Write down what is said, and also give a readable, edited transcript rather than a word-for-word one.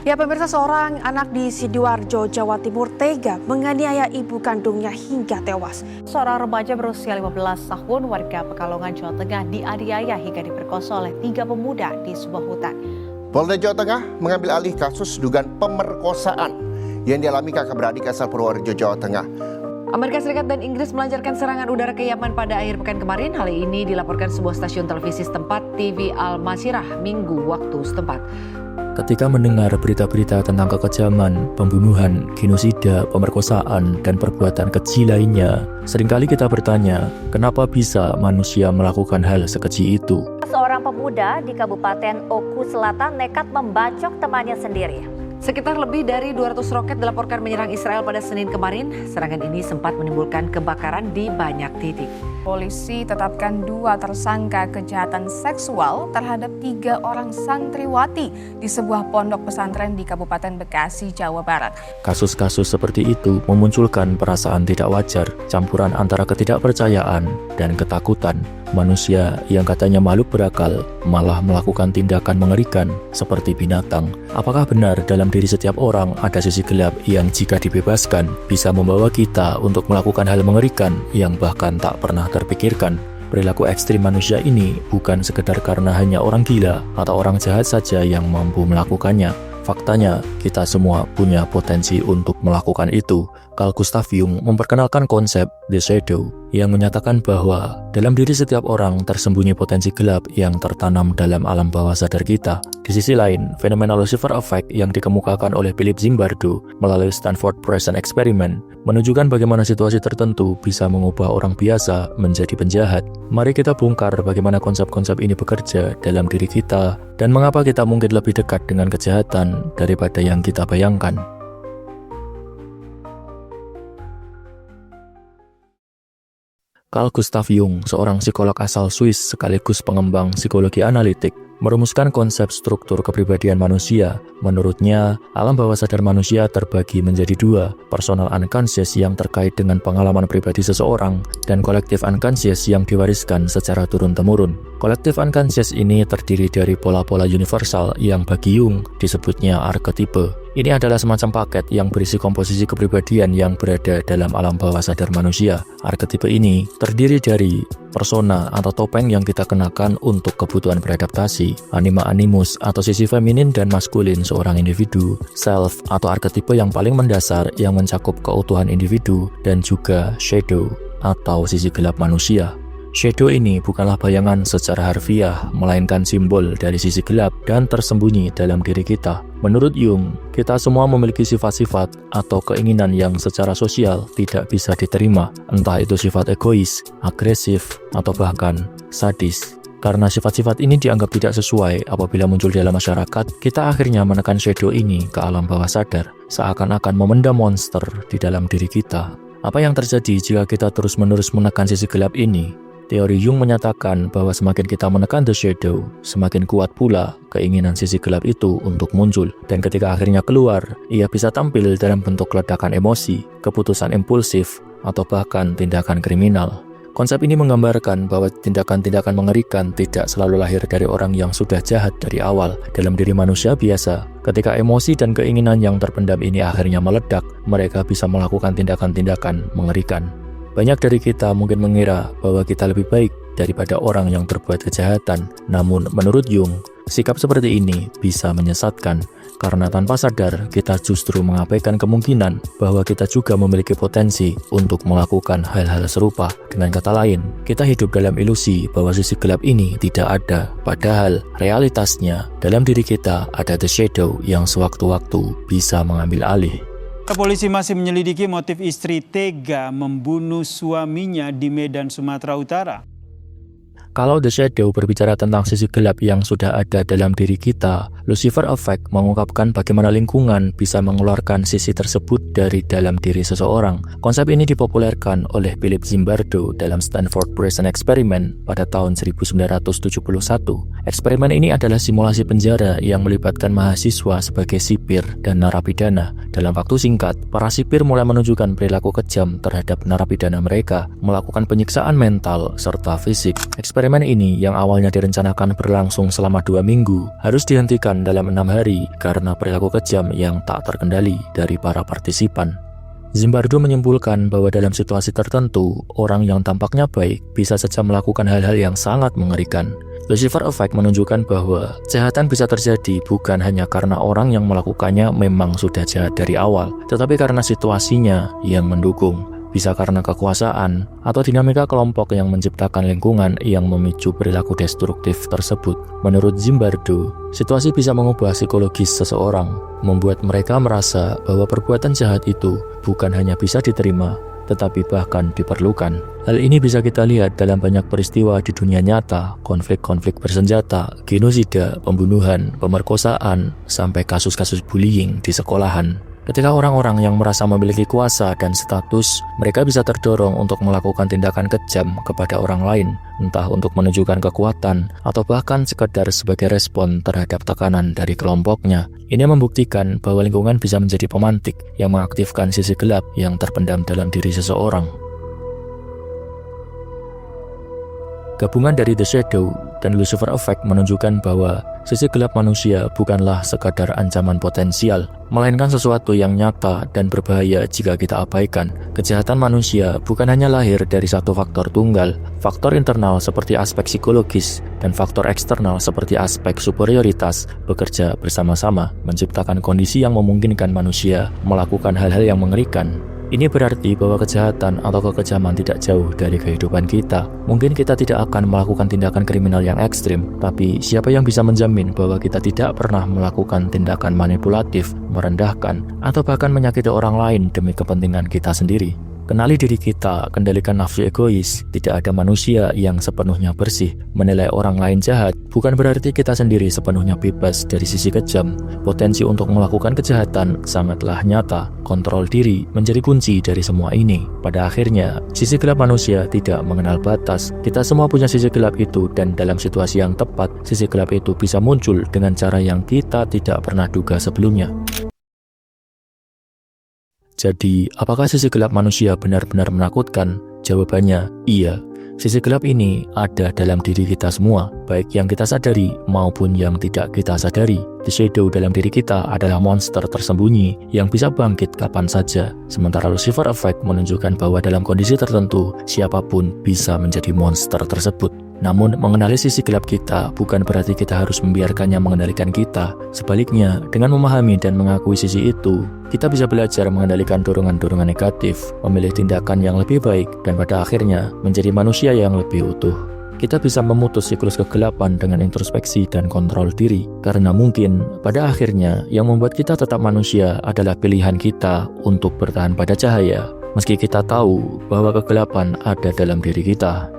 Ya pemirsa, seorang anak di Sidoarjo, Jawa Timur tega menganiaya ibu kandungnya hingga tewas. Seorang remaja berusia 15 tahun warga Pekalongan, Jawa Tengah dianiaya hingga diperkosa oleh 3 pemuda di sebuah hutan. Polda Jawa Tengah mengambil alih kasus dugaan pemerkosaan yang dialami kakak beradik asal Purworejo, Jawa Tengah. Amerika Serikat dan Inggris melancarkan serangan udara ke Yaman pada akhir pekan kemarin. Hal ini dilaporkan sebuah stasiun televisi setempat, TV Al Masirah, Minggu waktu setempat. Ketika mendengar berita-berita tentang kekejaman, pembunuhan, genosida, pemerkosaan, dan perbuatan keji lainnya, seringkali kita bertanya, kenapa bisa manusia melakukan hal sekeji itu? Seorang pemuda di Kabupaten Oku Selatan nekat membacok temannya sendiri. Sekitar lebih dari 200 roket dilaporkan menyerang Israel pada Senin kemarin. Serangan ini sempat menimbulkan kebakaran di banyak titik. Polisi tetapkan 2 tersangka kejahatan seksual terhadap 3 orang santriwati di sebuah pondok pesantren di Kabupaten Bekasi, Jawa Barat. Kasus-kasus seperti itu memunculkan perasaan tidak wajar, campuran antara ketidakpercayaan dan ketakutan. Manusia yang katanya makhluk berakal malah melakukan tindakan mengerikan seperti binatang. Apakah benar dalam diri setiap orang ada sisi gelap yang jika dibebaskan bisa membawa kita untuk melakukan hal mengerikan yang bahkan tak pernah terpikirkan? Perilaku ekstrim manusia ini bukan sekedar karena hanya orang gila atau orang jahat saja yang mampu melakukannya. Faktanya, kita semua punya potensi untuk melakukan itu. Carl Gustav Jung memperkenalkan konsep The Shadow yang menyatakan bahwa dalam diri setiap orang tersembunyi potensi gelap yang tertanam dalam alam bawah sadar kita. Di sisi lain, fenomena Lucifer Effect yang dikemukakan oleh Philip Zimbardo melalui Stanford Prison Experiment menunjukkan bagaimana situasi tertentu bisa mengubah orang biasa menjadi penjahat. Mari kita bongkar bagaimana konsep-konsep ini bekerja dalam diri kita dan mengapa kita mungkin lebih dekat dengan kejahatan daripada yang kita bayangkan. Carl Gustav Jung, seorang psikolog asal Swiss sekaligus pengembang psikologi analitik, merumuskan konsep struktur kepribadian manusia. Menurutnya, alam bawah sadar manusia terbagi menjadi 2, personal unconscious yang terkait dengan pengalaman pribadi seseorang, dan collective unconscious yang diwariskan secara turun-temurun. Collective unconscious ini terdiri dari pola-pola universal yang bagi Jung disebutnya arketipe. Ini adalah semacam paket yang berisi komposisi kepribadian yang berada dalam alam bawah sadar manusia. Arketipe ini terdiri dari persona atau topeng yang kita kenakan untuk kebutuhan beradaptasi, anima animus atau sisi feminin dan maskulin seorang individu, self atau arketipe yang paling mendasar yang mencakup keutuhan individu, dan juga shadow atau sisi gelap manusia. Shadow ini bukanlah bayangan secara harfiah, melainkan simbol dari sisi gelap dan tersembunyi dalam diri kita. Menurut Jung, kita semua memiliki sifat-sifat atau keinginan yang secara sosial tidak bisa diterima, entah itu sifat egois, agresif, atau bahkan sadis. Karena sifat-sifat ini dianggap tidak sesuai apabila muncul dalam masyarakat, kita akhirnya menekan shadow ini ke alam bawah sadar, seakan-akan memendam monster di dalam diri kita. Apa yang terjadi jika kita terus-menerus menekan sisi gelap ini? Teori Jung menyatakan bahwa semakin kita menekan the shadow, semakin kuat pula keinginan sisi gelap itu untuk muncul. Dan ketika akhirnya keluar, ia bisa tampil dalam bentuk ledakan emosi, keputusan impulsif, atau bahkan tindakan kriminal. Konsep ini menggambarkan bahwa tindakan-tindakan mengerikan tidak selalu lahir dari orang yang sudah jahat dari awal. Dalam diri manusia biasa, ketika emosi dan keinginan yang terpendam ini akhirnya meledak, mereka bisa melakukan tindakan-tindakan mengerikan. Banyak dari kita mungkin mengira bahwa kita lebih baik daripada orang yang berbuat kejahatan. Namun menurut Jung, sikap seperti ini bisa menyesatkan karena tanpa sadar kita justru mengabaikan kemungkinan bahwa kita juga memiliki potensi untuk melakukan hal-hal serupa. Dengan kata lain, kita hidup dalam ilusi bahwa sisi gelap ini tidak ada. Padahal realitasnya dalam diri kita ada the shadow yang sewaktu-waktu bisa mengambil alih. Polisi masih menyelidiki motif istri tega membunuh suaminya di Medan, Sumatera Utara. Kalau The Shadow berbicara tentang sisi gelap yang sudah ada dalam diri kita, Lucifer Effect mengungkapkan bagaimana lingkungan bisa mengeluarkan sisi tersebut dari dalam diri seseorang. Konsep ini dipopulerkan oleh Philip Zimbardo dalam Stanford Prison Experiment pada tahun 1971. Eksperimen ini adalah simulasi penjara yang melibatkan mahasiswa sebagai sipir dan narapidana. Dalam waktu singkat, para sipir mulai menunjukkan perilaku kejam terhadap narapidana mereka, melakukan penyiksaan mental serta fisik. Eksperimen Eksperimen ini yang awalnya direncanakan berlangsung selama 2 minggu harus dihentikan dalam 6 hari karena perilaku kejam yang tak terkendali dari para partisipan. Zimbardo menyimpulkan bahwa dalam situasi tertentu, orang yang tampaknya baik bisa saja melakukan hal-hal yang sangat mengerikan. Lucifer Effect menunjukkan bahwa kejahatan bisa terjadi bukan hanya karena orang yang melakukannya memang sudah jahat dari awal, tetapi karena situasinya yang mendukung. Bisa karena kekuasaan atau dinamika kelompok yang menciptakan lingkungan yang memicu perilaku destruktif tersebut. Menurut Zimbardo, situasi bisa mengubah psikologis seseorang, membuat mereka merasa bahwa perbuatan jahat itu bukan hanya bisa diterima, tetapi bahkan diperlukan. Hal ini bisa kita lihat dalam banyak peristiwa di dunia nyata, konflik-konflik bersenjata, genosida, pembunuhan, pemerkosaan, sampai kasus-kasus bullying di sekolahan. Ketika orang-orang yang merasa memiliki kuasa dan status, mereka bisa terdorong untuk melakukan tindakan kejam kepada orang lain, entah untuk menunjukkan kekuatan atau bahkan sekedar sebagai respon terhadap tekanan dari kelompoknya. Ini membuktikan bahwa lingkungan bisa menjadi pemantik yang mengaktifkan sisi gelap yang terpendam dalam diri seseorang. Gabungan dari The Shadow dan Lucifer Effect menunjukkan bahwa sisi gelap manusia bukanlah sekadar ancaman potensial, melainkan sesuatu yang nyata dan berbahaya jika kita abaikan. Kejahatan manusia bukan hanya lahir dari satu faktor tunggal. Faktor internal seperti aspek psikologis dan faktor eksternal seperti aspek superioritas bekerja bersama-sama, menciptakan kondisi yang memungkinkan manusia melakukan hal-hal yang mengerikan. Ini berarti bahwa kejahatan atau kekejaman tidak jauh dari kehidupan kita. Mungkin kita tidak akan melakukan tindakan kriminal yang ekstrim, tapi siapa yang bisa menjamin bahwa kita tidak pernah melakukan tindakan manipulatif, merendahkan, atau bahkan menyakiti orang lain demi kepentingan kita sendiri? Kenali diri kita, kendalikan nafsu egois. Tidak ada manusia yang sepenuhnya bersih. Menilai orang lain jahat bukan berarti kita sendiri sepenuhnya bebas dari sisi kejam. Potensi untuk melakukan kejahatan sangatlah nyata. Kontrol diri menjadi kunci dari semua ini. Pada akhirnya, sisi gelap manusia tidak mengenal batas. Kita semua punya sisi gelap itu, dan dalam situasi yang tepat, sisi gelap itu bisa muncul dengan cara yang kita tidak pernah duga sebelumnya. Jadi, apakah sisi gelap manusia benar-benar menakutkan? Jawabannya, iya. Sisi gelap ini ada dalam diri kita semua, baik yang kita sadari maupun yang tidak kita sadari. The Shadow dalam diri kita adalah monster tersembunyi yang bisa bangkit kapan saja. Sementara Lucifer Effect menunjukkan bahwa dalam kondisi tertentu, siapapun bisa menjadi monster tersebut. Namun, mengenali sisi gelap kita bukan berarti kita harus membiarkannya mengendalikan kita. Sebaliknya, dengan memahami dan mengakui sisi itu, kita bisa belajar mengendalikan dorongan-dorongan negatif, memilih tindakan yang lebih baik, dan pada akhirnya menjadi manusia yang lebih utuh. Kita bisa memutus siklus kegelapan dengan introspeksi dan kontrol diri, karena mungkin pada akhirnya yang membuat kita tetap manusia adalah pilihan kita untuk bertahan pada cahaya, meski kita tahu bahwa kegelapan ada dalam diri kita.